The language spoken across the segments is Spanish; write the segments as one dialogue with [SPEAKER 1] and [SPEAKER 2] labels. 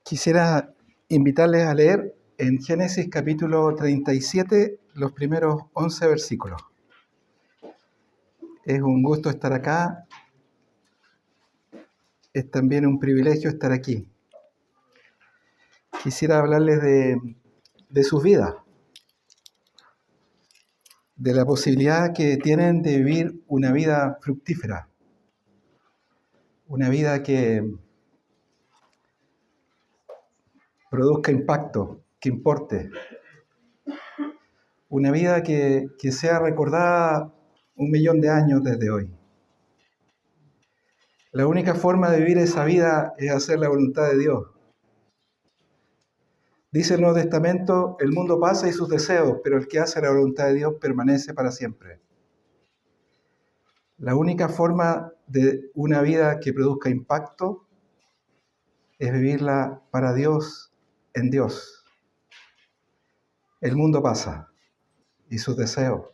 [SPEAKER 1] Quisiera invitarles a leer en Génesis capítulo 37 los primeros 11 versículos. Es un gusto estar acá, es también un privilegio estar aquí. Quisiera hablarles de sus vidas, de la posibilidad que tienen de vivir una vida fructífera, una vida que produzca impacto, que importe, una vida que sea recordada 1.000.000 de años desde hoy. La única forma de vivir esa vida es hacer la voluntad de Dios. Dice el Nuevo Testamento, el mundo pasa y sus deseos, pero el que hace la voluntad de Dios permanece para siempre. La única forma de una vida que produzca impacto es vivirla para Dios, en Dios. El mundo pasa y sus deseos.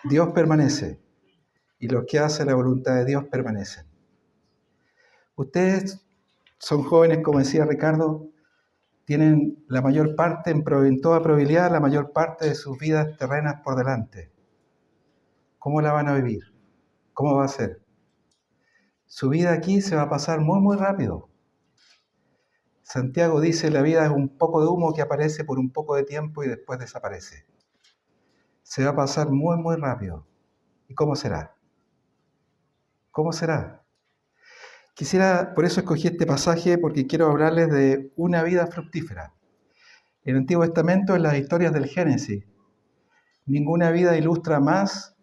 [SPEAKER 1] Dios permanece y los que hacen la voluntad de Dios permanecen. Ustedes son jóvenes, como decía Ricardo, tienen la mayor parte, en toda probabilidad, la mayor parte de sus vidas terrenas por delante. ¿Cómo la van a vivir? ¿Cómo va a ser? Su vida aquí se va a pasar muy, muy rápido. Santiago dice, la vida es un poco de humo que aparece por un poco de tiempo y después desaparece. Se va a pasar muy, muy rápido. ¿Y cómo será? ¿Cómo será? Por eso escogí este pasaje, porque quiero hablarles de una vida fructífera. En el Antiguo Testamento, en las historias del Génesis, ninguna vida ilustra más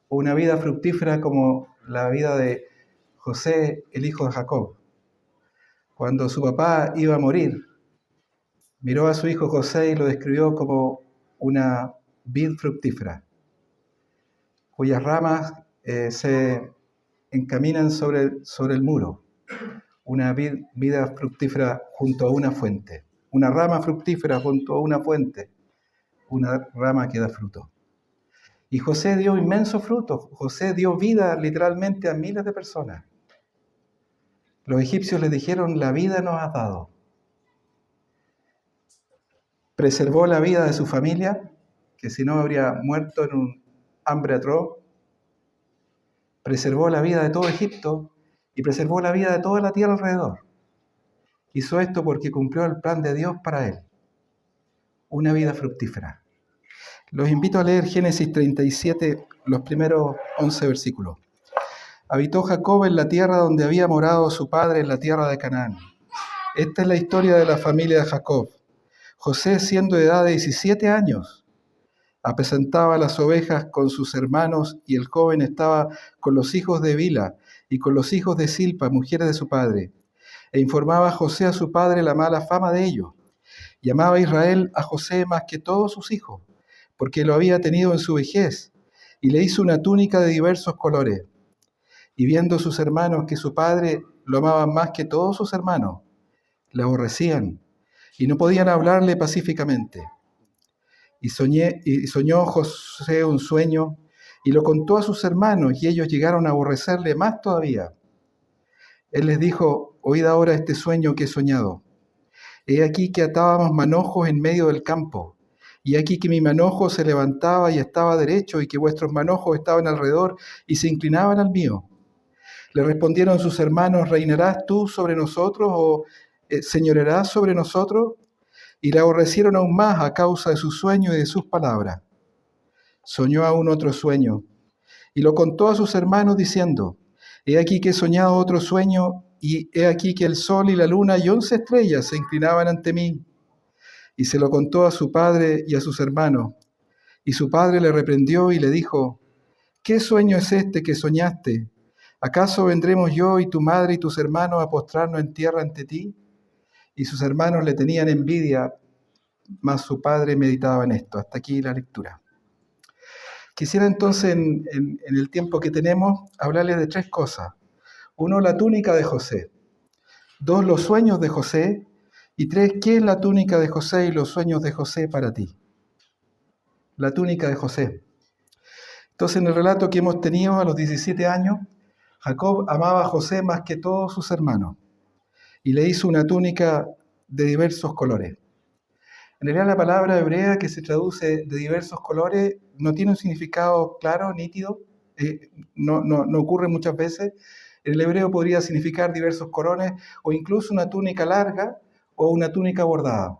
[SPEAKER 1] una vida fructífera como la vida de José, el hijo de Jacob. Cuando su papá iba a morir, miró a su hijo José y lo describió como una vid fructífera, cuyas ramas se encaminan sobre el muro. Una vida fructífera junto a una fuente. Una rama fructífera junto a una fuente. Una rama que da fruto. Y José dio inmensos frutos. José dio vida literalmente a miles de personas. Los egipcios le dijeron, la vida nos has dado. Preservó la vida de su familia, que si no habría muerto en un hambre atroz. Preservó la vida de todo Egipto y preservó la vida de toda la tierra alrededor. Hizo esto porque cumplió el plan de Dios para él. Una vida fructífera. Los invito a leer Génesis 37, los primeros 11 versículos. Habitó Jacob en la tierra donde había morado su padre, en la tierra de Canaán. Esta es la historia de la familia de Jacob. José, siendo de edad de 17 años, apacentaba las ovejas con sus hermanos, y el joven estaba con los hijos de Bila y con los hijos de Silpa, mujeres de su padre. E informaba José a su padre la mala fama de ellos. Llamaba Israel a José más que todos sus hijos, porque lo había tenido en su vejez, y le hizo una túnica de diversos colores. Y viendo sus hermanos que su padre lo amaban más que todos sus hermanos, le aborrecían, y no podían hablarle pacíficamente. Y soñó José un sueño, y lo contó a sus hermanos, y ellos llegaron a aborrecerle más todavía. Él les dijo, oíd ahora este sueño que he soñado. He aquí que atábamos manojos en medio del campo, y aquí que mi manojo se levantaba y estaba derecho, y que vuestros manojos estaban alrededor y se inclinaban al mío. Le respondieron sus hermanos, ¿reinarás tú sobre nosotros o señorearás sobre nosotros? Y le aborrecieron aún más a causa de su sueño y de sus palabras. Soñó aún otro sueño, y lo contó a sus hermanos diciendo, he aquí que he soñado otro sueño, y he aquí que el sol y la luna y 11 estrellas se inclinaban ante mí. Y se lo contó a su padre y a sus hermanos. Y su padre le reprendió y le dijo, ¿qué sueño es este que soñaste? ¿Acaso vendremos yo y tu madre y tus hermanos a postrarnos en tierra ante ti? Y sus hermanos le tenían envidia, mas su padre meditaba en esto. Hasta aquí la lectura. Quisiera entonces, en el tiempo que tenemos, hablarles de 3 cosas. 1, la túnica de José. 2, los sueños de José. Y 3, ¿qué es la túnica de José y los sueños de José para ti? La túnica de José. Entonces, en el relato que hemos tenido a los 17 años, Jacob amaba a José más que todos sus hermanos. y le hizo una túnica de diversos colores. En realidad la palabra hebrea que se traduce de diversos colores no tiene un significado claro, nítido, no ocurre muchas veces. En el hebreo podría significar diversos colores o incluso una túnica larga o una túnica bordada.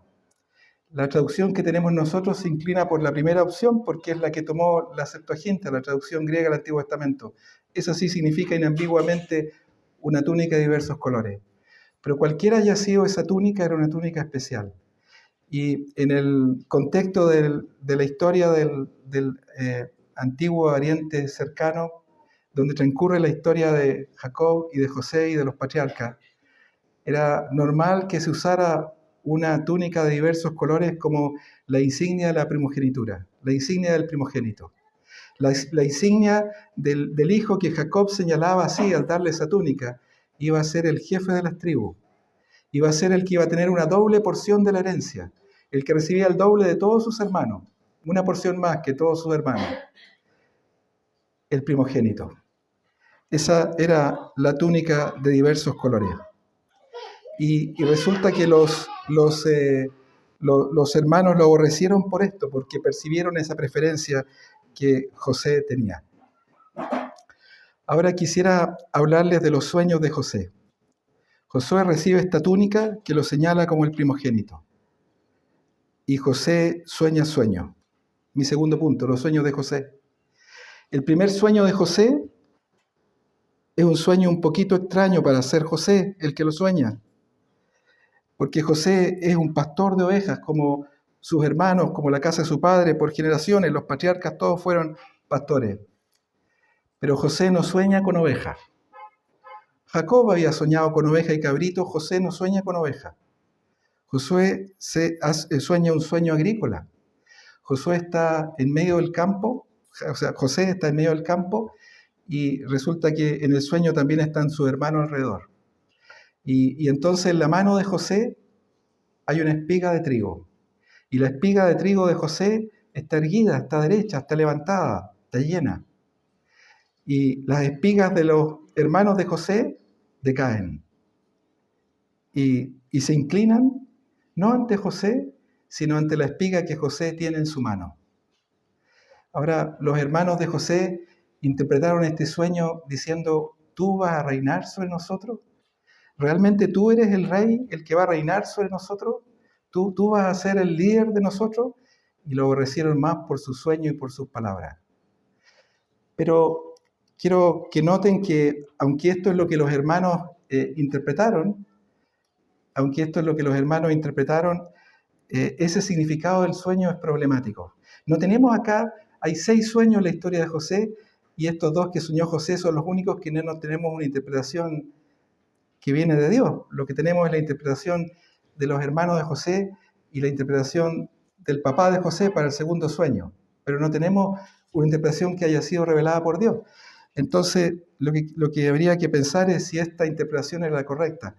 [SPEAKER 1] La traducción que tenemos nosotros se inclina por la primera opción porque es la que tomó la Septuaginta, la traducción griega del Antiguo Testamento. Eso sí significa inambiguamente una túnica de diversos colores. Pero cualquiera haya sido esa túnica, era una túnica especial. Y en el contexto de la historia del antiguo Oriente cercano, donde transcurre la historia de Jacob y de José y de los patriarcas, era normal que se usara una túnica de diversos colores como la insignia de la primogenitura, la insignia del primogénito. La insignia del hijo que Jacob señalaba así al darle esa túnica, iba a ser el jefe de las tribus, iba a ser el que iba a tener una doble porción de la herencia, el que recibía el doble de todos sus hermanos, una porción más que todos sus hermanos, el primogénito. Esa era la túnica de diversos colores. Y resulta que los hermanos lo aborrecieron por esto, porque percibieron esa preferencia que José tenía. Ahora quisiera hablarles de los sueños de José. Josué recibe esta túnica que lo señala como el primogénito. Y José sueña sueños. Mi segundo punto, los sueños de José. El primer sueño de José es un sueño un poquito extraño para ser José el que lo sueña. Porque José es un pastor de ovejas, como sus hermanos, como la casa de su padre, por generaciones, los patriarcas todos fueron pastores. Pero José no sueña con ovejas. Jacob había soñado con oveja y cabrito, José no sueña con ovejas. Josué sueña un sueño agrícola. Josué está en medio del campo, José está en medio del campo y resulta que en el sueño también están sus hermanos alrededor. Y entonces en la mano de José hay una espiga de trigo. Y la espiga de trigo de José está erguida, está derecha, está levantada, está llena. Y las espigas de los hermanos de José decaen. Y se inclinan no ante José, sino ante la espiga que José tiene en su mano. Ahora, los hermanos de José interpretaron este sueño diciendo, ¿tú vas a reinar sobre nosotros? ¿Realmente tú eres el rey, el que va a reinar sobre nosotros? ¿Tú vas a ser el líder de nosotros? Y lo aborrecieron más por su sueño y por sus palabras. Pero quiero que noten que, aunque esto es lo que los hermanos interpretaron, ese significado del sueño es problemático. No tenemos acá, hay 6 sueños en la historia de José, y estos 2 que soñó José son los únicos que no tenemos una interpretación que viene de Dios. Lo que tenemos es la interpretación de los hermanos de José y la interpretación del papá de José para el segundo sueño, pero no tenemos una interpretación que haya sido revelada por Dios. Entonces, lo que habría que pensar es si esta interpretación es la correcta.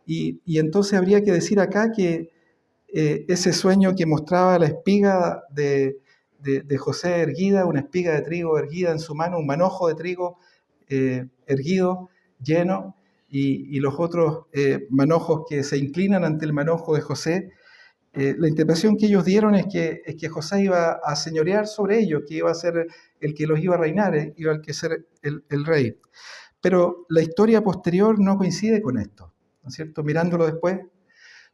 [SPEAKER 1] Y entonces habría que decir acá que ese sueño que mostraba la espiga de José erguida, una espiga de trigo erguida en su mano, un manojo de trigo erguido, lleno, y los otros manojos que se inclinan ante el manojo de José, la interpretación que ellos dieron es que José iba a señorear sobre ellos, que iba a ser el que los iba a reinar, iba a ser el rey. Pero la historia posterior no coincide con esto, ¿no es cierto? Mirándolo después,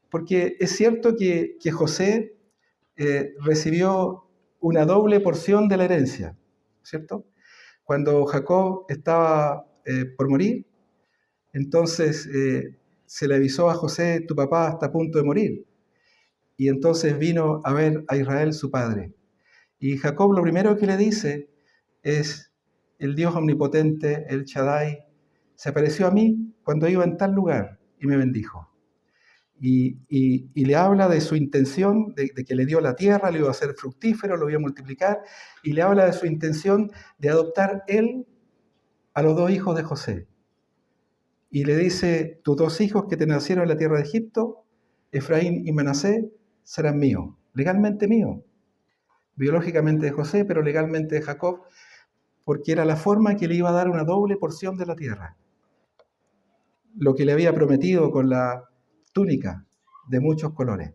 [SPEAKER 1] porque es cierto que José recibió una doble porción de la herencia, ¿cierto? Cuando Jacob estaba por morir, entonces se le avisó a José, tu papá está a punto de morir. Y entonces vino a ver a Israel su padre. Y Jacob lo primero que le dice es, el Dios omnipotente, el Shaddai, se apareció a mí cuando iba en tal lugar y me bendijo. Y le habla de su intención, de que le dio la tierra, le iba a hacer fructífero, lo iba a multiplicar, y le habla de su intención de adoptar él a los 2 hijos de José. Y le dice, tus 2 hijos que te nacieron en la tierra de Egipto, Efraín y Manasés, serán míos, legalmente míos. Biológicamente de José, pero legalmente de Jacob, porque era la forma que le iba a dar una doble porción de la tierra. Lo que le había prometido con la túnica de muchos colores.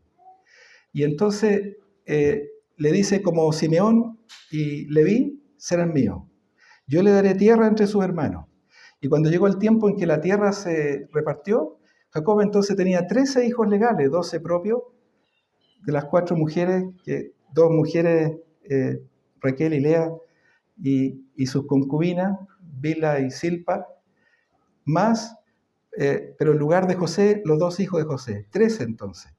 [SPEAKER 1] Y entonces le dice, como Simeón y Leví serán míos. Yo le daré tierra entre sus hermanos. Y cuando llegó el tiempo en que la tierra se repartió, Jacob entonces tenía 13 hijos legales, 12 propios, de las 4 mujeres, dos mujeres, Raquel y Lea, y sus concubinas, Bilha y Silpa, más, pero en lugar de José, los 2 hijos de José, 13 entonces.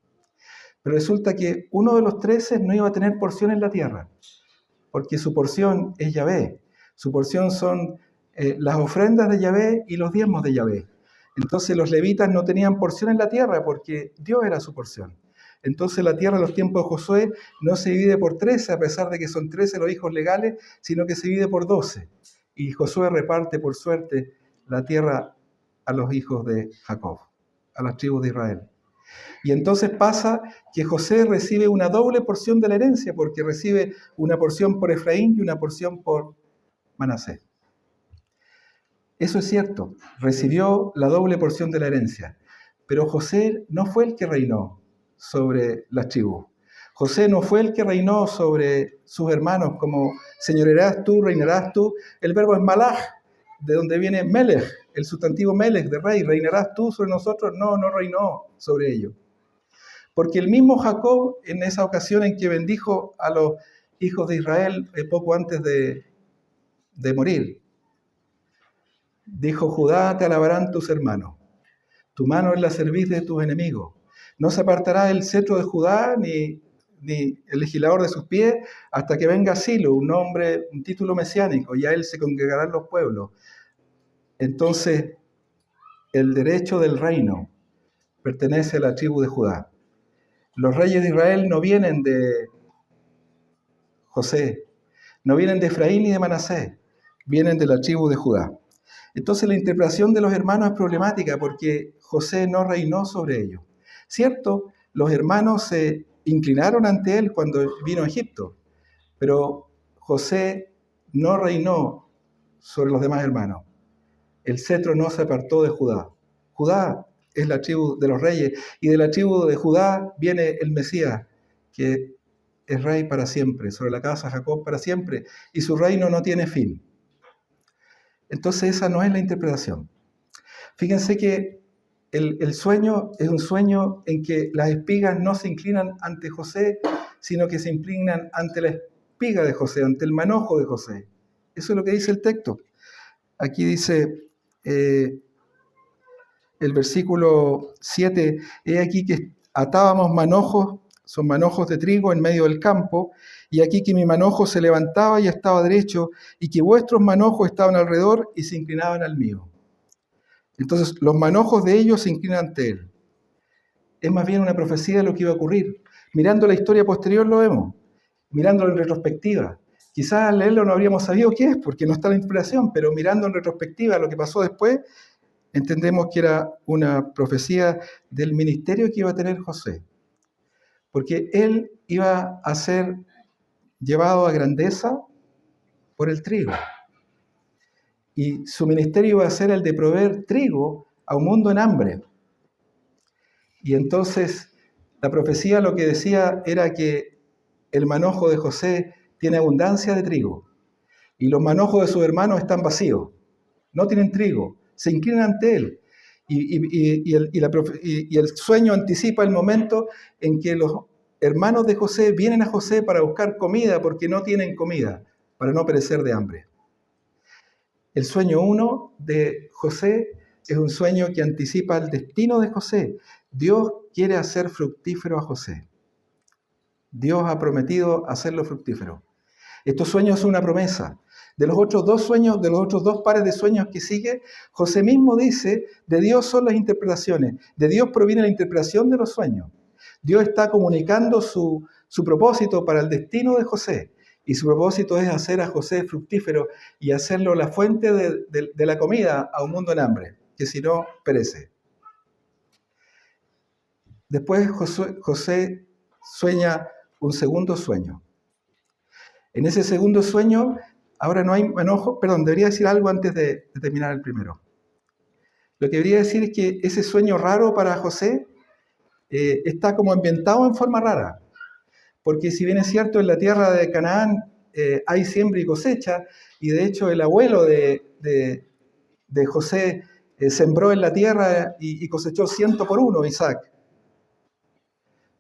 [SPEAKER 1] Pero resulta que uno de los 13 no iba a tener porción en la tierra, porque su porción es Yahvé. Su porción son las ofrendas de Yahvé y los diezmos de Yahvé. Entonces los levitas no tenían porción en la tierra porque Dios era su porción. Entonces la tierra en los tiempos de Josué no se divide por 13, a pesar de que son 13 los hijos legales, sino que se divide por 12. Y Josué reparte por suerte la tierra a los hijos de Jacob, a las tribus de Israel. Y entonces pasa que José recibe una doble porción de la herencia, porque recibe una porción por Efraín y una porción por Manasés. Eso es cierto, recibió la doble porción de la herencia, pero José no fue el que reinó sobre las tribus. José no fue el que reinó sobre sus hermanos, como señorearás tú, reinarás tú. El verbo es malaj, de donde viene melech, el sustantivo melech, de rey. ¿Reinarás tú sobre nosotros? No, no reinó sobre ellos. Porque el mismo Jacob, en esa ocasión en que bendijo a los hijos de Israel poco antes de morir, dijo: Judá, te alabarán tus hermanos, tu mano es la cerviz de tus enemigos. No se apartará el cetro de Judá ni el legislador de sus pies hasta que venga Silo, un título mesiánico, y a él se congregarán los pueblos. Entonces, el derecho del reino pertenece a la tribu de Judá. Los reyes de Israel no vienen de José, no vienen de Efraín ni de Manasés, vienen de la tribu de Judá. Entonces la interpretación de los hermanos es problemática porque José no reinó sobre ellos. Cierto, los hermanos se inclinaron ante él cuando vino a Egipto, pero José no reinó sobre los demás hermanos. El cetro no se apartó de Judá. Judá es la tribu de los reyes, y de la tribu de Judá viene el Mesías, que es rey para siempre, sobre la casa de Jacob para siempre, y su reino no tiene fin. Entonces esa no es la interpretación. Fíjense que el sueño es un sueño en que las espigas no se inclinan ante José, sino que se inclinan ante la espiga de José, ante el manojo de José. Eso es lo que dice el texto. Aquí dice el versículo 7, he aquí que atábamos manojos, son manojos de trigo en medio del campo, y aquí que mi manojo se levantaba y estaba derecho, y que vuestros manojos estaban alrededor y se inclinaban al mío. Entonces, los manojos de ellos se inclinan ante él. Es más bien una profecía de lo que iba a ocurrir. Mirando la historia posterior lo vemos, mirándolo en retrospectiva. Quizás al leerlo no habríamos sabido qué es, porque no está la inspiración, pero mirando en retrospectiva lo que pasó después, entendemos que era una profecía del ministerio que iba a tener José. Porque él iba a ser llevado a grandeza por el trigo. Y su ministerio iba a ser el de proveer trigo a un mundo en hambre. Y entonces la profecía lo que decía era que el manojo de José tiene abundancia de trigo y los manojos de sus hermanos están vacíos, no tienen trigo, se inclinan ante él. Y el sueño anticipa el momento en que los hermanos de José vienen a José para buscar comida porque no tienen comida, para no perecer de hambre. El sueño 1 de José es un sueño que anticipa el destino de José. Dios quiere hacer fructífero a José. Dios ha prometido hacerlo fructífero. Estos sueños son una promesa. De los otros 2 sueños, de los otros 2 pares de sueños que sigue, José mismo dice, de Dios son las interpretaciones. De Dios proviene la interpretación de los sueños. Dios está comunicando su propósito para el destino de José. Y su propósito es hacer a José fructífero y hacerlo la fuente de la comida a un mundo en hambre, que si no, perece. Después José sueña un segundo sueño. En ese segundo sueño, ahora no hay manojo, debería decir algo antes de terminar el primero. Lo que debería decir es que ese sueño raro para José está como ambientado en forma rara. Porque si bien es cierto, en la tierra de Canaán hay siembra y cosecha, y de hecho el abuelo de José sembró en la tierra y cosechó 100 por 1, Isaac.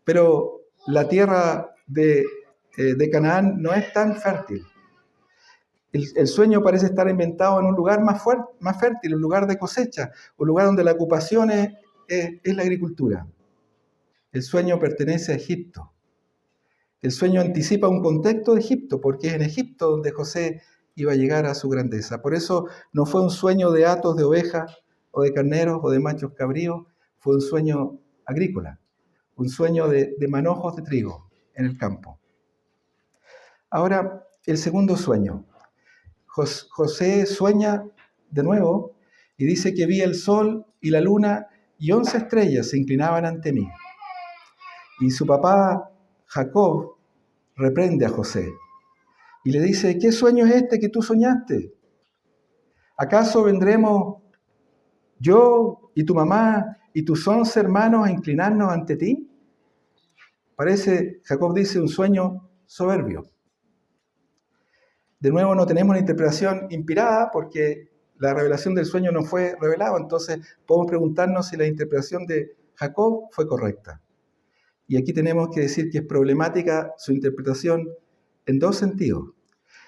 [SPEAKER 1] Pero la tierra de Canaán no es tan fértil. El sueño parece estar inventado en un lugar más fértil, un lugar de cosecha, un lugar donde la ocupación es la agricultura. El sueño pertenece a Egipto. El sueño anticipa un contexto de Egipto, porque es en Egipto donde José iba a llegar a su grandeza. Por eso no fue un sueño de hatos de ovejas, o de carneros, o de machos cabríos, fue un sueño agrícola, un sueño de manojos de trigo en el campo. Ahora, el segundo sueño. José sueña de nuevo y dice que vi el sol y la luna y 11 estrellas se inclinaban ante mí. Y su papá, Jacob, reprende a José y le dice: ¿qué sueño es este que tú soñaste? ¿Acaso vendremos yo y tu mamá y tus 11 hermanos a inclinarnos ante ti? Parece, Jacob dice, un sueño soberbio. De nuevo, no tenemos una interpretación inspirada porque la revelación del sueño no fue revelada, entonces podemos preguntarnos si la interpretación de Jacob fue correcta. Y aquí tenemos que decir que es problemática su interpretación en dos sentidos.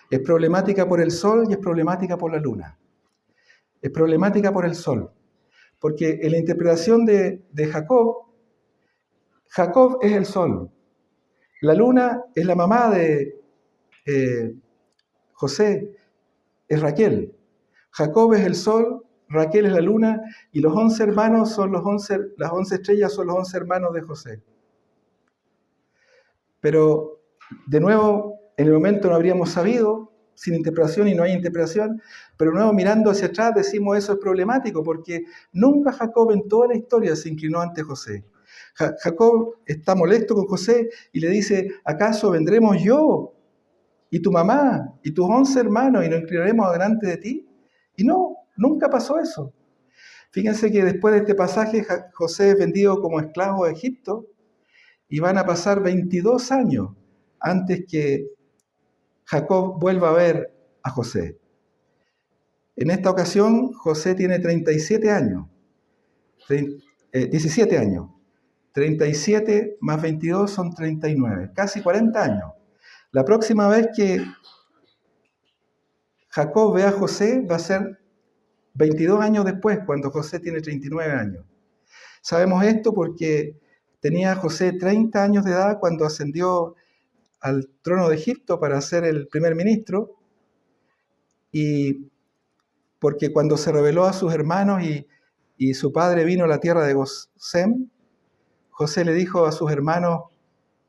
[SPEAKER 1] Es problemática por el sol y es problemática por la luna. Es problemática por el sol, porque en la interpretación de Jacob, Jacob es el sol. La luna es la mamá de José, es Raquel. Jacob es el sol, Raquel es la luna, y los 11 hermanos son las 11 estrellas son los 11 hermanos de José. Pero, de nuevo, en el momento no habríamos sabido, sin interpretación, y no hay interpretación, pero de nuevo mirando hacia atrás decimos eso es problemático, porque nunca Jacob en toda la historia se inclinó ante José. Jacob está molesto con José y le dice: ¿acaso vendremos yo y tu mamá y tus 11 hermanos y nos inclinaremos delante de ti? Y no, nunca pasó eso. Fíjense que después de este pasaje José es vendido como esclavo a Egipto y van a pasar 22 años antes que Jacob vuelva a ver a José. En esta ocasión José tiene 37 años, 17 años. 37 más 22 son 39, casi 40 años. La próxima vez que Jacob ve a José va a ser 22 años después, cuando José tiene 39 años. Sabemos esto porque tenía José 30 años de edad cuando ascendió al trono de Egipto para ser el primer ministro, y porque cuando se reveló a sus hermanos y su padre vino a la tierra de Gosén, José le dijo a sus hermanos: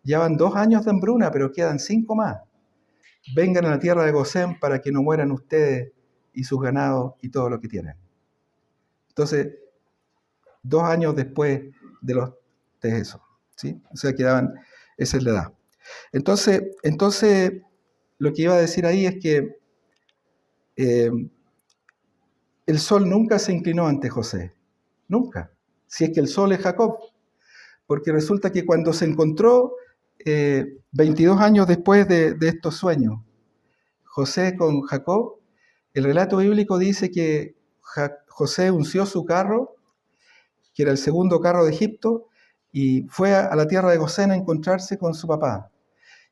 [SPEAKER 1] ya van 2 años de hambruna, pero quedan 5 más. Vengan a la tierra de Gosén para que no mueran ustedes y sus ganados y todo lo que tienen. Entonces, 2 años después de eso, ¿sí? O sea, esa es la edad. Entonces, lo que iba a decir ahí es que el sol nunca se inclinó ante José, nunca, si es que el sol es Jacob, porque resulta que cuando se encontró 22 años después de estos sueños, José con Jacob, el relato bíblico dice que José unció su carro, que era el segundo carro de Egipto, y fue a la tierra de Gosén a encontrarse con su papá.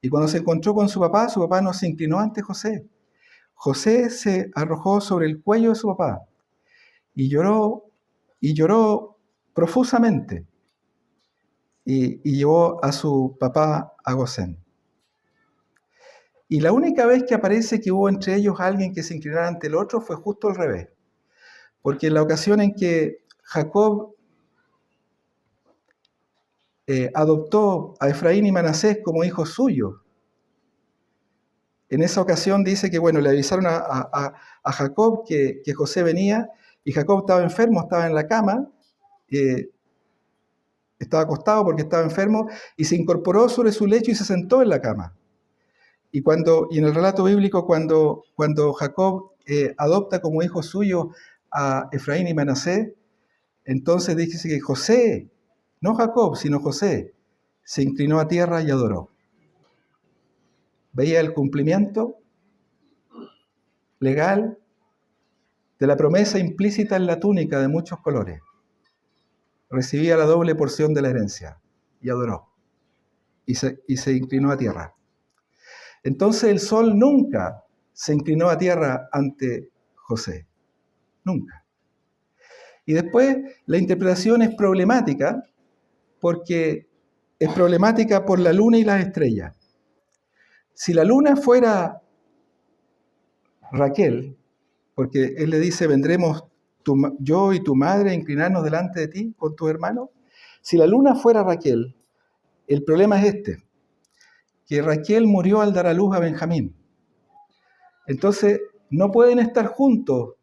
[SPEAKER 1] Y cuando se encontró con su papá no se inclinó ante José. José se arrojó sobre el cuello de su papá y lloró profusamente y llevó a su papá a Gosén. Y la única vez que aparece que hubo entre ellos alguien que se inclinara ante el otro fue justo al revés. Porque en la ocasión en que Jacob adoptó a Efraín y Manasés como hijos suyos, en esa ocasión dice que, le avisaron a Jacob que José venía, y Jacob estaba enfermo, estaba en la cama, estaba acostado porque estaba enfermo, y se incorporó sobre su lecho y se sentó en la cama. Y en el relato bíblico, cuando Jacob adopta como hijo suyo a Efraín y Manasés, entonces dice que José No Jacob, sino José, se inclinó a tierra y adoró. Veía el cumplimiento legal de la promesa implícita en la túnica de muchos colores. Recibía la doble porción de la herencia y adoró. Y se inclinó a tierra. Entonces el sol nunca se inclinó a tierra ante José. Nunca. Y después la interpretación es problemática porque es problemática por la luna y las estrellas. Si la luna fuera Raquel, porque él le dice, vendremos yo y tu madre a inclinarnos delante de ti con tus hermanos. Si la luna fuera Raquel, el problema es que Raquel murió al dar a luz a Benjamín. Entonces, no pueden estar juntos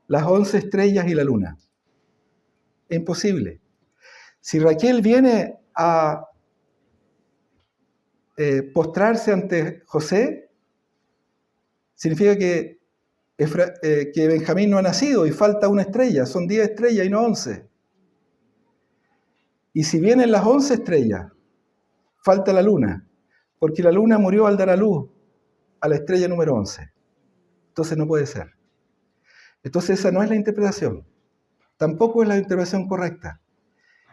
[SPEAKER 1] las 11 estrellas y la luna. Es imposible. Si Raquel viene a postrarse ante José, significa que Benjamín no ha nacido y falta una estrella. Son 10 estrellas y no 11. Y si vienen las 11 estrellas, falta la luna, porque la luna murió al dar a luz a la estrella número 11. Entonces no puede ser. Entonces esa no es la interpretación. Tampoco es la interpretación correcta.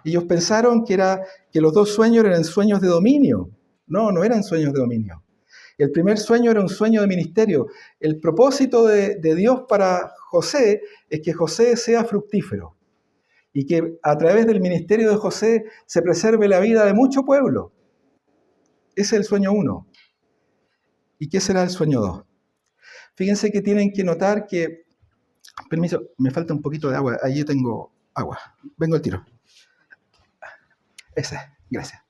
[SPEAKER 1] Ellos pensaron que los dos sueños eran sueños de dominio. No, no eran sueños de dominio. El primer sueño era un sueño de ministerio. El propósito de Dios para José es que José sea fructífero y que a través del ministerio de José se preserve la vida de mucho pueblo. Ese es el sueño 1. ¿Y qué será el sueño 2? Fíjense que tienen que notar que... Permiso, me falta un poquito de agua. Allí tengo agua. Vengo al tiro. Esa, gracias.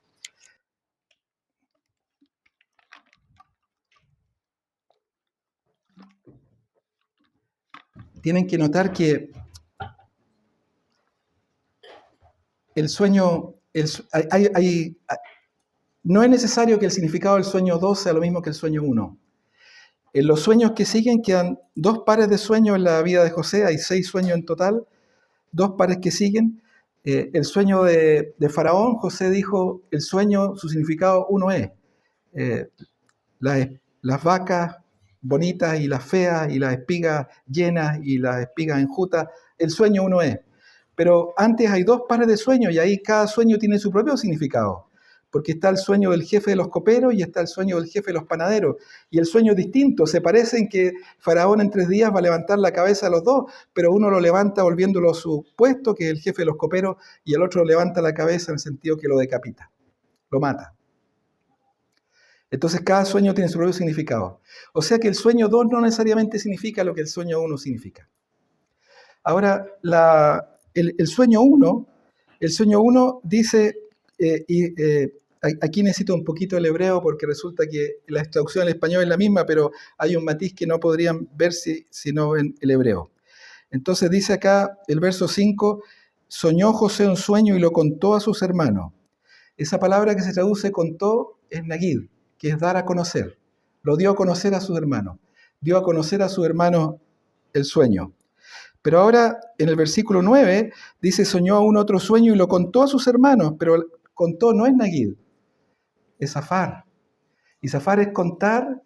[SPEAKER 1] Tienen que notar que el sueño... no es necesario que el significado del sueño 2 sea lo mismo que el sueño 1. En los sueños que siguen quedan 2 pares de sueños en la vida de José. Hay 6 sueños en total. 2 pares que siguen. El sueño de Faraón, José dijo, el sueño, su significado uno es las vacas bonitas y las feas y las espigas llenas y las espigas enjutas. El sueño uno es. Pero antes hay 2 pares de sueños y ahí cada sueño tiene su propio significado. Porque está el sueño del jefe de los coperos y está el sueño del jefe de los panaderos. Y el sueño es distinto. Se parecen que Faraón en 3 días va a levantar la cabeza a los 2, pero uno lo levanta volviéndolo a su puesto, que es el jefe de los coperos, y el otro levanta la cabeza en el sentido que lo decapita, lo mata. Entonces cada sueño tiene su propio significado. O sea que el sueño 2 no necesariamente significa lo que el sueño 1 significa. Ahora, el sueño 1 dice... aquí necesito un poquito el hebreo porque resulta que la traducción al español es la misma, pero hay un matiz que no podrían ver si no ven el hebreo. Entonces dice acá el verso 5, soñó José un sueño y lo contó a sus hermanos. Esa palabra que se traduce contó es nagid, que es dar a conocer. Lo dio a conocer a sus hermanos. Dio a conocer a sus hermanos el sueño. Pero ahora en el versículo 9 dice, soñó aún otro sueño y lo contó a sus hermanos, pero contó no es nagid, es zafar. Y zafar es contar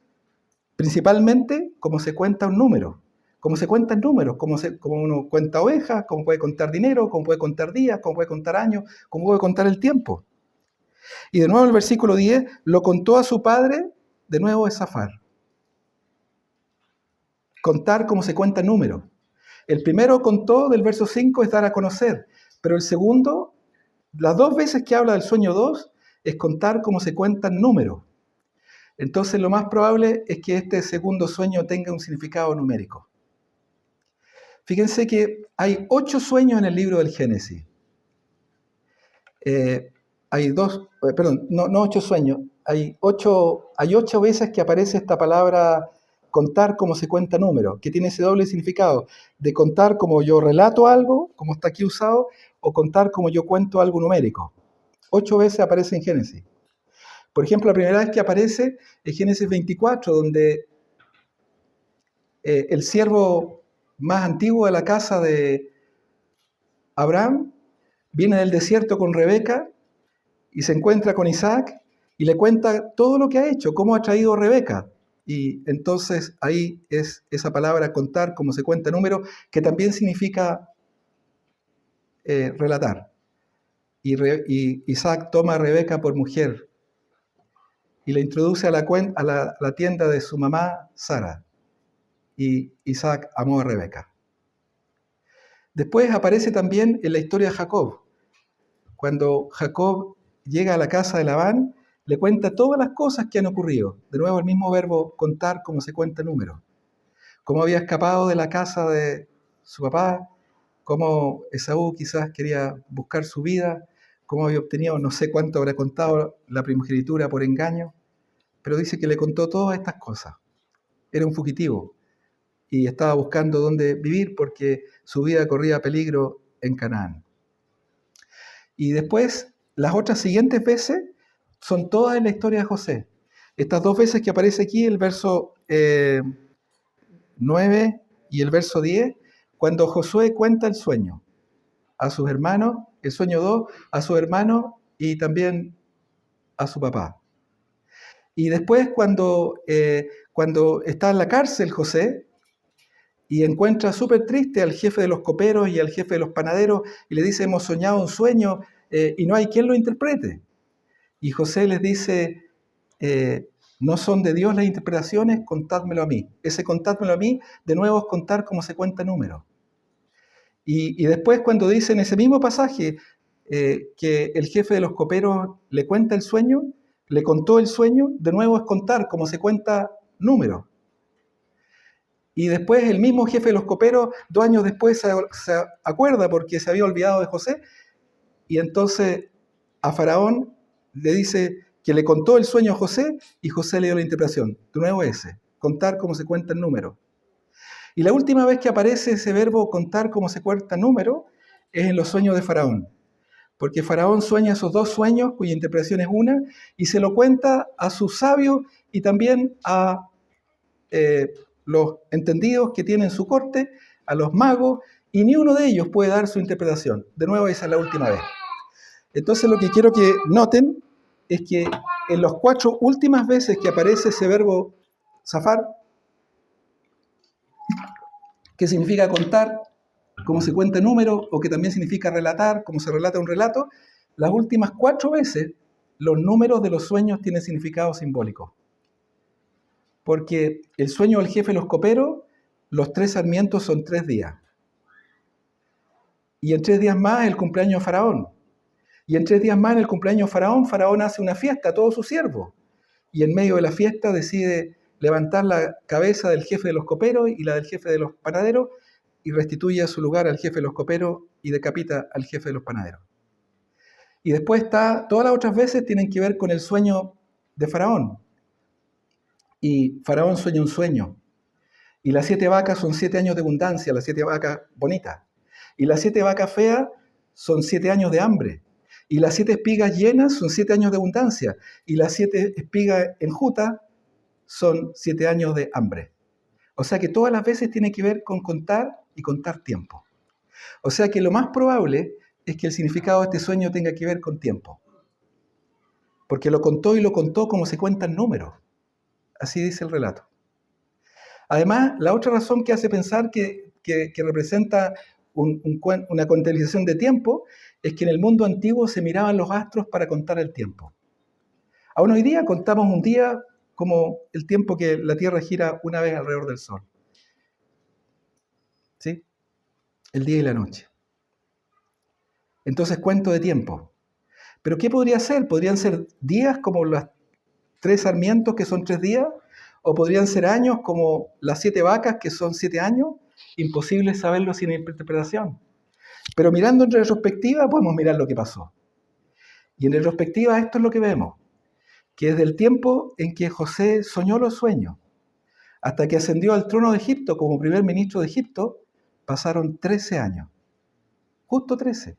[SPEAKER 1] principalmente como se cuenta un número, como se cuentan números, como uno cuenta ovejas, como puede contar dinero, como puede contar días, como puede contar años, como puede contar el tiempo. Y de nuevo el versículo 10, lo contó a su padre, de nuevo es zafar. Contar como se cuentan números. El primero contó del verso 5 es dar a conocer, pero el segundo, las 2 veces que habla del sueño 2, es contar cómo se cuentan números. Entonces lo más probable es que este segundo sueño tenga un significado numérico. Fíjense que hay 8 sueños en el libro del Génesis. Hay 8 sueños. Hay 8 veces que aparece esta palabra contar cómo se cuenta números, que tiene ese doble significado, de contar como yo relato algo, como está aquí usado, o contar como yo cuento algo numérico. 8 veces aparece en Génesis. Por ejemplo, la primera vez que aparece es Génesis 24, donde el siervo más antiguo de la casa de Abraham viene del desierto con Rebeca y se encuentra con Isaac y le cuenta todo lo que ha hecho, cómo ha traído a Rebeca. Y entonces ahí es esa palabra contar, como se cuenta número, que también significa relatar. Y Isaac toma a Rebeca por mujer y la introduce a la tienda de su mamá Sara. Y Isaac amó a Rebeca. Después aparece también en la historia de Jacob. Cuando Jacob llega a la casa de Labán, le cuenta todas las cosas que han ocurrido. De nuevo el mismo verbo contar, como se cuenta número. Cómo había escapado de la casa de su papá, cómo Esaú quizás quería buscar su vida, cómo había obtenido, no sé cuánto habrá contado la primogenitura por engaño, pero dice que le contó todas estas cosas. Era un fugitivo y estaba buscando dónde vivir porque su vida corría peligro en Canaán. Y después, las otras siguientes veces son todas en la historia de José. Estas dos veces que aparece aquí, el verso 9 y el verso 10, cuando Josué cuenta el sueño a sus hermanos, el sueño 2, a sus hermanos y también a su papá. Y después cuando está en la cárcel José y encuentra súper triste al jefe de los coperos y al jefe de los panaderos y le dice, hemos soñado un sueño y no hay quien lo interprete. Y José les dice, no son de Dios las interpretaciones, contádmelo a mí. Ese contádmelo a mí, de nuevo es contar cómo se cuenta números. Y después cuando dice en ese mismo pasaje que el jefe de los coperos le cuenta el sueño, le contó el sueño, de nuevo es contar cómo se cuenta números. Y después el mismo jefe de los coperos, 2 años después, se acuerda porque se había olvidado de José, y entonces a Faraón le dice que le contó el sueño a José, y José le dio la interpretación. De nuevo ese, contar cómo se cuenta el número. Y la última vez que aparece ese verbo contar cómo se cuenta número es en los sueños de Faraón. Porque Faraón sueña esos 2 sueños, cuya interpretación es una, y se lo cuenta a sus sabios y también a los entendidos que tienen su corte, a los magos, y ni uno de ellos puede dar su interpretación. De nuevo, esa es la última vez. Entonces lo que quiero que noten es que en las 4 últimas veces que aparece ese verbo zafar, que significa contar, como se cuenta número, o que también significa relatar, como se relata un relato, las últimas 4 veces los números de los sueños tienen significado simbólico. Porque el sueño del jefe de los coperos, los 3 sarmientos son 3 días. Y en 3 días más el cumpleaños de Faraón. Y en 3 días más en el cumpleaños de Faraón, Faraón hace una fiesta a todos sus siervos. Y en medio de la fiesta decide levantar la cabeza del jefe de los coperos y la del jefe de los panaderos y restituye a su lugar al jefe de los coperos y decapita al jefe de los panaderos. Y después todas las otras veces tienen que ver con el sueño de Faraón. Y Faraón sueña un sueño. Y las 7 vacas son 7 años de abundancia, las 7 vacas bonitas. Y las 7 vacas feas son 7 años de hambre. Y las 7 espigas llenas son 7 años de abundancia. Y las 7 espigas enjutas son 7 años de hambre. O sea que todas las veces tiene que ver con contar y contar tiempo. O sea que lo más probable es que el significado de este sueño tenga que ver con tiempo. Porque lo contó y lo contó como se cuentan números. Así dice el relato. Además, la otra razón que hace pensar que representa una contabilización de tiempo es que en el mundo antiguo se miraban los astros para contar el tiempo. Aún hoy día contamos un día como el tiempo que la Tierra gira una vez alrededor del Sol. ¿Sí? El día y la noche. Entonces cuento de tiempo. ¿Pero qué podría ser? ¿Podrían ser días como los 3 sarmientos que son 3 días? ¿O podrían ser años como las 7 vacas que son 7 años? Imposible saberlo sin interpretación. Pero mirando en retrospectiva podemos mirar lo que pasó. Y en retrospectiva esto es lo que vemos. Que desde el tiempo en que José soñó los sueños hasta que ascendió al trono de Egipto como primer ministro de Egipto, pasaron 13 años. Justo 13.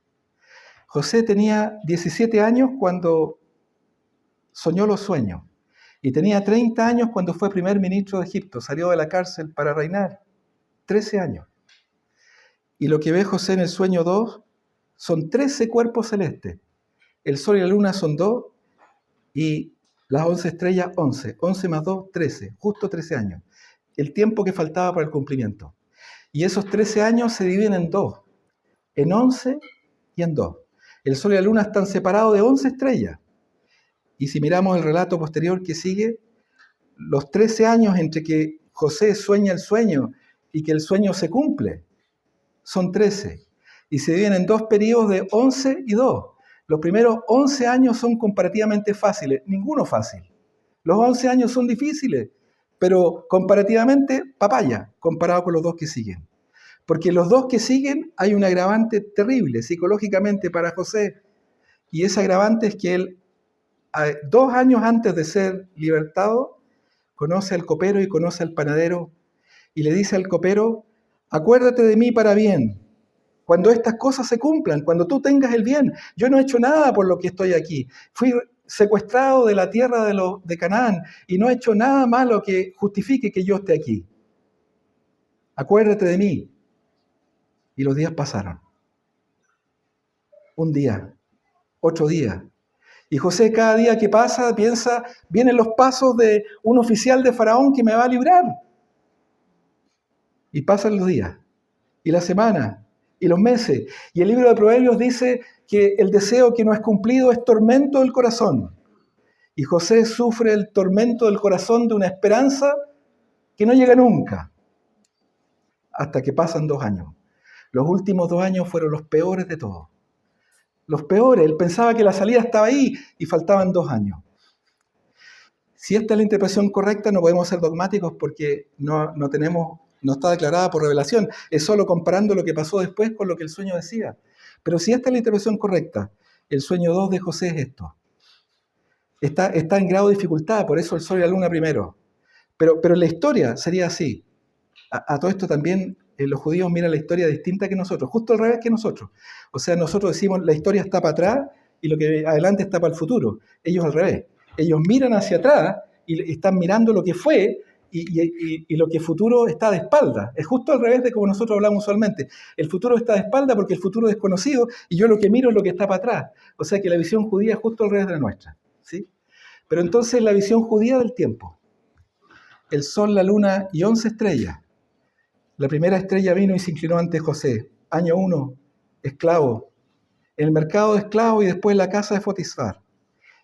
[SPEAKER 1] José tenía 17 años cuando soñó los sueños. Y tenía 30 años cuando fue primer ministro de Egipto. Salió de la cárcel para reinar. 13 años. Y lo que ve José en el sueño 2 son 13 cuerpos celestes. El sol y la luna son 2 y las 11 estrellas 11. 11 más 2, 13. Justo 13 años. El tiempo que faltaba para el cumplimiento. Y esos 13 años se dividen en 2. En 11 y en 2. El sol y la luna están separados de 11 estrellas. Y si miramos el relato posterior que sigue, los 13 años entre que José sueña el sueño y que el sueño se cumple, son 13. Y se dividen en 2 periodos de 11 y 2. Los primeros 11 años son comparativamente fáciles, ninguno fácil. Los 11 años son difíciles, pero comparativamente papaya, comparado con los 2 que siguen. Porque los 2 que siguen hay un agravante terrible psicológicamente para José. Y ese agravante es que él, 2 años antes de ser libertado, conoce al copero y conoce al panadero y le dice al copero: acuérdate de mí para bien, cuando estas cosas se cumplan, cuando tú tengas el bien. Yo no he hecho nada por lo que estoy aquí. Fui secuestrado de la tierra de Canaán y no he hecho nada malo que justifique que yo esté aquí. Acuérdate de mí. Y los días pasaron. Un día, otro día. Y José cada día que pasa piensa, vienen los pasos de un oficial de Faraón que me va a librar. Y pasan los días, y las semanas, y los meses. Y el libro de Proverbios dice que el deseo que no es cumplido es tormento del corazón. Y José sufre el tormento del corazón de una esperanza que no llega nunca. Hasta que pasan 2 años. Los últimos 2 años fueron los peores de todos. Los peores. Él pensaba que la salida estaba ahí y faltaban 2 años. Si esta es la interpretación correcta, no podemos ser dogmáticos porque no está declarada por revelación. Es solo comparando lo que pasó después con lo que el sueño decía. Pero si esta es la interpretación correcta, el sueño 2 de José es esto. Está en grado de dificultad, por eso el sol y la luna primero. Pero la historia sería así. A todo esto también los judíos miran la historia distinta que nosotros, justo al revés que nosotros. O sea, nosotros decimos la historia está para atrás y lo que adelante está para el futuro. Ellos al revés. Ellos miran hacia atrás y están mirando lo que fue y lo que futuro está de espalda. Es justo al revés de como nosotros hablamos usualmente. El futuro está de espalda porque el futuro es desconocido y yo lo que miro es lo que está para atrás. O sea que la visión judía es justo al revés de la nuestra. ¿Sí? Pero entonces la visión judía del tiempo. El sol, la luna y 11 estrellas. La primera estrella vino y se inclinó ante José. Año 1, esclavo. En el mercado de esclavos y después en la casa de Potifar.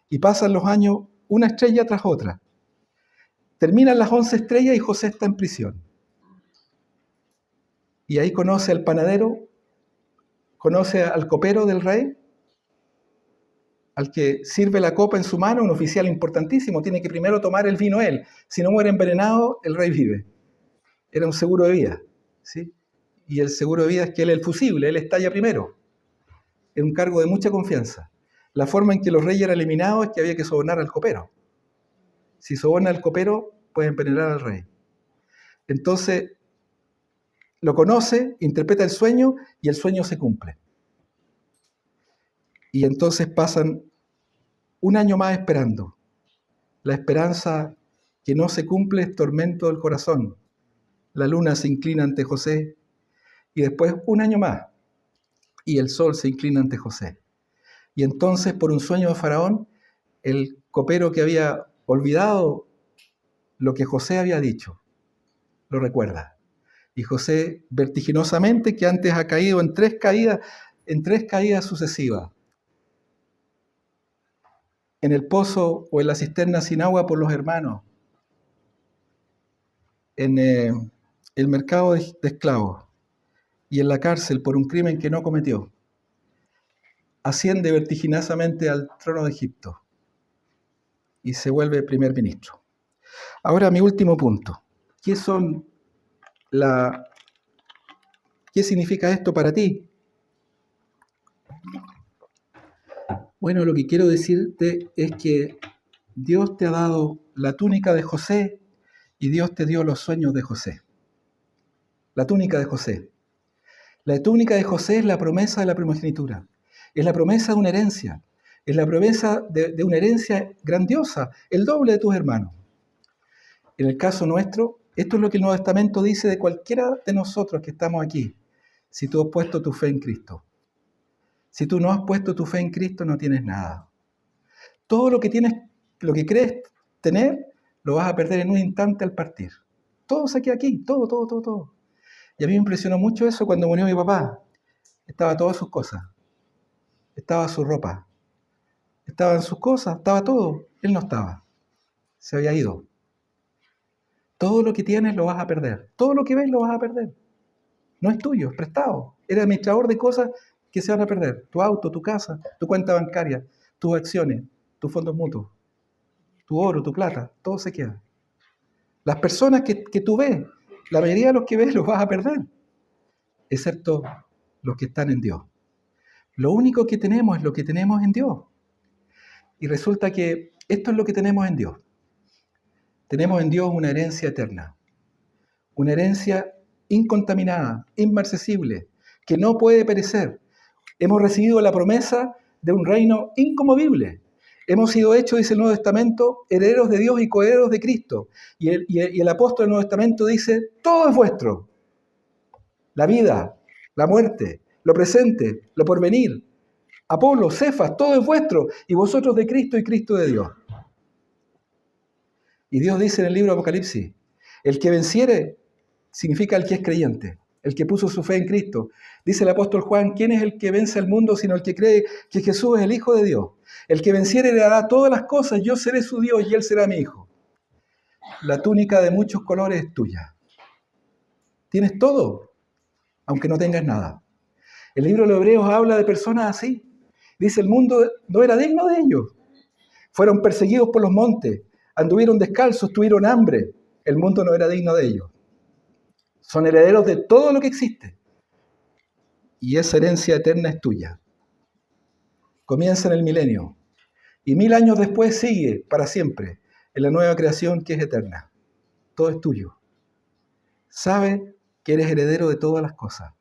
[SPEAKER 1] Y pasan los años una estrella tras otra. Terminan las 11 estrellas y José está en prisión. Y ahí conoce al panadero, conoce al copero del rey, al que sirve la copa en su mano, un oficial importantísimo. Tiene que primero tomar el vino él. Si no muere envenenado, el rey vive. Era un seguro de vida, ¿sí? Y el seguro de vida es que él es el fusible, él estalla primero. Es un cargo de mucha confianza. La forma en que los reyes eran eliminados es que había que sobornar al copero. Si soborna al copero, puede envenenar al rey. Entonces, lo conoce, interpreta el sueño y el sueño se cumple. Y entonces pasan 1 año más esperando. La esperanza que no se cumple es tormento del corazón. La luna se inclina ante José y después 1 año más y el sol se inclina ante José. Y entonces, por un sueño de Faraón, el copero que había olvidado lo que José había dicho, lo recuerda. Y José, vertiginosamente, que antes ha caído en tres caídas sucesivas, en el pozo o en la cisterna sin agua por los hermanos, en el mercado de esclavos y en la cárcel por un crimen que no cometió, asciende vertiginosamente al trono de Egipto y se vuelve primer ministro. Ahora mi último punto. ¿Qué significa esto para ti? Bueno, lo que quiero decirte es que Dios te ha dado la túnica de José y Dios te dio los sueños de José. La túnica de José. La túnica de José es la promesa de la primogenitura. Es la promesa de una herencia. Es la promesa de una herencia grandiosa, el doble de tus hermanos. En el caso nuestro, esto es lo que el Nuevo Testamento dice de cualquiera de nosotros que estamos aquí, si tú has puesto tu fe en Cristo. Si tú no has puesto tu fe en Cristo, no tienes nada. Todo lo que tienes, lo que crees tener, lo vas a perder en un instante al partir. Todo se queda aquí, todo. Y a mí me impresionó mucho eso cuando murió mi papá. Estaba todas sus cosas. Estaba su ropa. Estaban sus cosas, estaba todo. Él no estaba. Se había ido. Todo lo que tienes lo vas a perder. Todo lo que ves lo vas a perder. No es tuyo, es prestado. Eres administrador de cosas que se van a perder. Tu auto, tu casa, tu cuenta bancaria, tus acciones, tus fondos mutuos, tu oro, tu plata, todo se queda. Las personas que tú ves, la mayoría de los que ves los vas a perder, excepto los que están en Dios. Lo único que tenemos es lo que tenemos en Dios. Y resulta que esto es lo que tenemos en Dios. Tenemos en Dios una herencia eterna, una herencia incontaminada, inmarcesible, que no puede perecer. Hemos recibido la promesa de un reino inconmovible. Hemos sido hechos, dice el Nuevo Testamento, herederos de Dios y coherederos de Cristo. Y el apóstol del Nuevo Testamento dice, todo es vuestro. La vida, la muerte, lo presente, lo porvenir, Apolo, Cefas, todo es vuestro. Y vosotros de Cristo y Cristo de Dios. Y Dios dice en el libro de Apocalipsis, el que venciere significa el que es creyente, el que puso su fe en Cristo. Dice el apóstol Juan, ¿quién es el que vence al mundo sino el que cree que Jesús es el Hijo de Dios? El que venciere le hará todas las cosas, yo seré su Dios y él será mi hijo. La túnica de muchos colores es tuya. Tienes todo, aunque no tengas nada. El libro de los Hebreos habla de personas así. Dice, el mundo no era digno de ellos. Fueron perseguidos por los montes, anduvieron descalzos, tuvieron hambre. El mundo no era digno de ellos. Son herederos de todo lo que existe. Y esa herencia eterna es tuya. Comienza en el milenio. Y 1000 años después sigue para siempre en la nueva creación que es eterna. Todo es tuyo. Sabe que eres heredero de todas las cosas.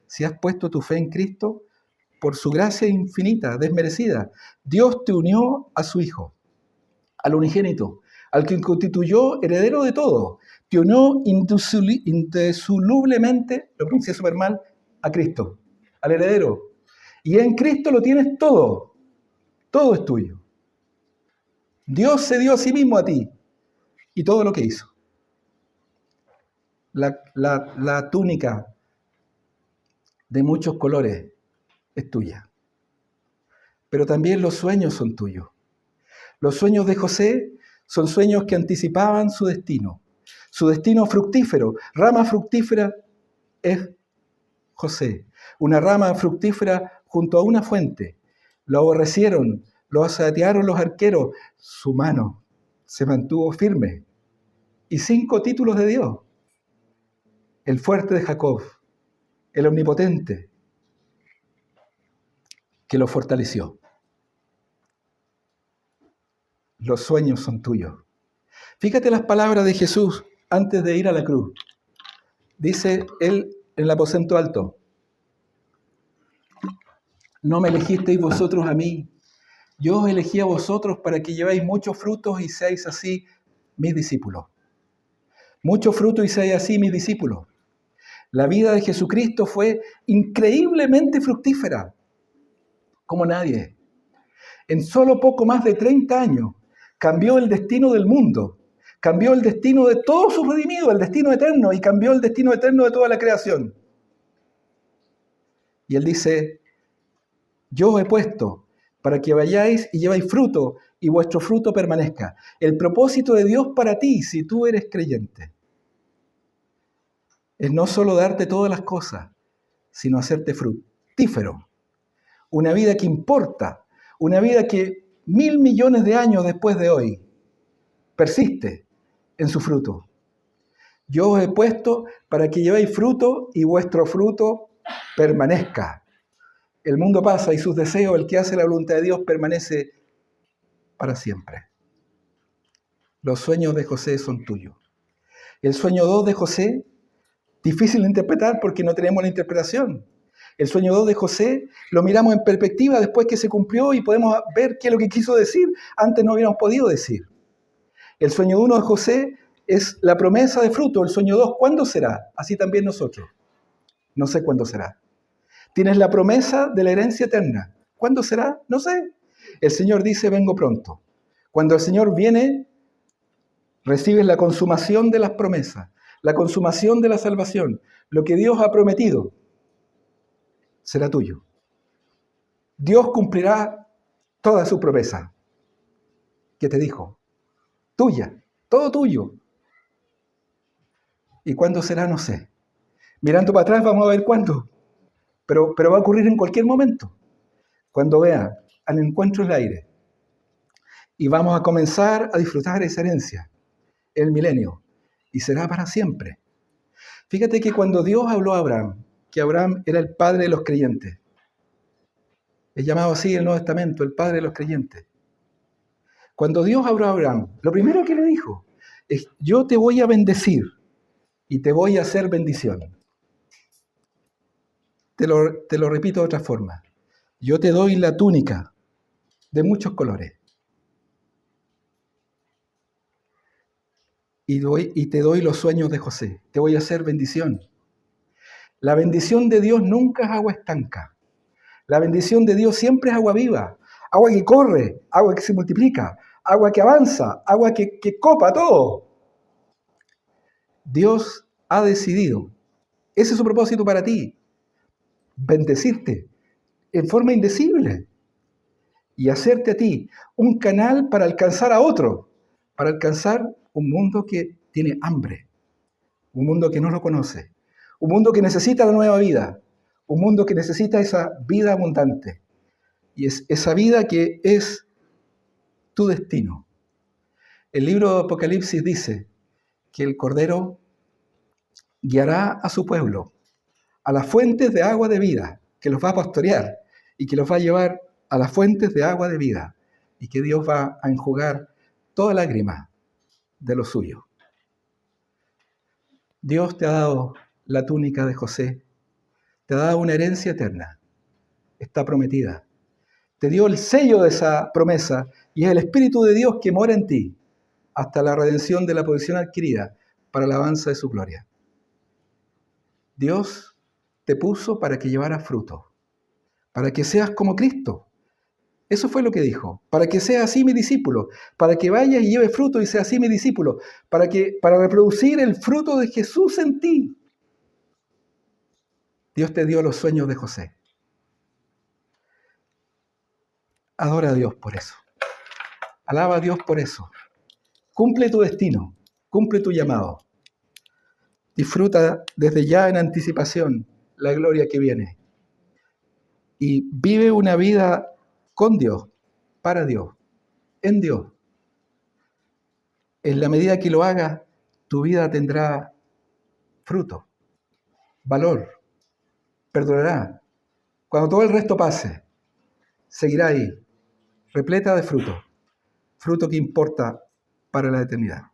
[SPEAKER 1] Si has puesto tu fe en Cristo, por su gracia infinita, desmerecida, Dios te unió a su Hijo, al unigénito, al que constituyó heredero de todo. Te unió indisolublemente, lo pronuncié súper mal, a Cristo, al heredero. Y en Cristo lo tienes todo. Todo es tuyo. Dios se dio a sí mismo a ti y todo lo que hizo. La túnica de muchos colores es tuya. Pero también los sueños son tuyos. Los sueños de José son sueños que anticipaban su destino fructífero. Rama fructífera es José. Una rama fructífera junto a una fuente. Lo aborrecieron, lo asaetearon los arqueros. Su mano se mantuvo firme. Y 5 títulos de Dios. El fuerte de Jacob, el omnipotente, que lo fortaleció. Los sueños son tuyos. Fíjate las palabras de Jesús antes de ir a la cruz. Dice él en el aposento alto, no me elegisteis vosotros a mí, yo os elegí a vosotros para que llevéis muchos frutos y seáis así mis discípulos. Muchos frutos y seáis así mis discípulos. La vida de Jesucristo fue increíblemente fructífera, como nadie. En solo poco más de 30 años cambió el destino del mundo, cambió el destino de todos sus redimidos, el destino eterno, y cambió el destino eterno de toda la creación. Y él dice, yo os he puesto para que vayáis y lleváis fruto, y vuestro fruto permanezca. El propósito de Dios para ti, si tú eres creyente, es no solo darte todas las cosas, sino hacerte fructífero. Una vida que importa, una vida que 1000 millones de años después de hoy persiste en su fruto. Yo os he puesto para que llevéis fruto y vuestro fruto permanezca. El mundo pasa y sus deseos, el que hace la voluntad de Dios permanece para siempre. Los sueños de José son tuyos. El sueño 2 de José, difícil de interpretar porque no tenemos la interpretación. El sueño 2 de José lo miramos en perspectiva después que se cumplió y podemos ver qué es lo que quiso decir. Antes no hubiéramos podido decir. El sueño 1 de José es la promesa de fruto. El sueño 2, ¿cuándo será? Así también nosotros. No sé cuándo será. Tienes la promesa de la herencia eterna. ¿Cuándo será? No sé. El Señor dice, vengo pronto. Cuando el Señor viene, recibes la consumación de las promesas, la consumación de la salvación. Lo que Dios ha prometido será tuyo. Dios cumplirá toda su promesa que te dijo. Tuya, todo tuyo. ¿Y cuándo será? No sé. Mirando para atrás vamos a ver cuándo. Pero va a ocurrir en cualquier momento. Cuando vea al encuentro el aire. Y vamos a comenzar a disfrutar esa herencia, el milenio. Y será para siempre. Fíjate que cuando Dios habló a Abraham, que Abraham era el padre de los creyentes. Es llamado así en el Nuevo Testamento, el padre de los creyentes. Cuando Dios habló a Abraham, lo primero que le dijo es, yo te voy a bendecir y te voy a hacer bendición. Te lo repito de otra forma. Yo te doy la túnica de muchos colores. Y te doy los sueños de José. Te voy a hacer bendición. La bendición de Dios nunca es agua estanca. La bendición de Dios siempre es agua viva. Agua que corre, agua que se multiplica, agua que avanza, agua que copa todo. Dios ha decidido, ese es su propósito para ti, bendecirte en forma indecible y hacerte a ti un canal para alcanzar a otro, para alcanzar un mundo que tiene hambre, un mundo que no lo conoce, un mundo que necesita la nueva vida, un mundo que necesita esa vida abundante. Y es esa vida que es tu destino. El libro de Apocalipsis dice que el Cordero guiará a su pueblo a las fuentes de agua de vida, que los va a pastorear y que los va a llevar a las fuentes de agua de vida y que Dios va a enjugar toda lágrima de lo suyo. Dios te ha dado la túnica de José, te ha dado una herencia eterna, está prometida. Te dio el sello de esa promesa y es el Espíritu de Dios que mora en ti hasta la redención de la posesión adquirida para la alabanza de su gloria. Dios te puso para que llevaras fruto, para que seas como Cristo. Eso fue lo que dijo, para que seas así mi discípulo, para que vayas y lleves fruto y seas así mi discípulo, para reproducir el fruto de Jesús en ti. Dios te dio los sueños de José. Adora a Dios por eso. Alaba a Dios por eso. Cumple tu destino, cumple tu llamado. Disfruta desde ya en anticipación la gloria que viene. Y vive una vida con Dios, para Dios, en Dios. En la medida que lo hagas, tu vida tendrá fruto, valor, perdurará. Cuando todo el resto pase, seguirá ahí, repleta de fruto, fruto que importa para la eternidad.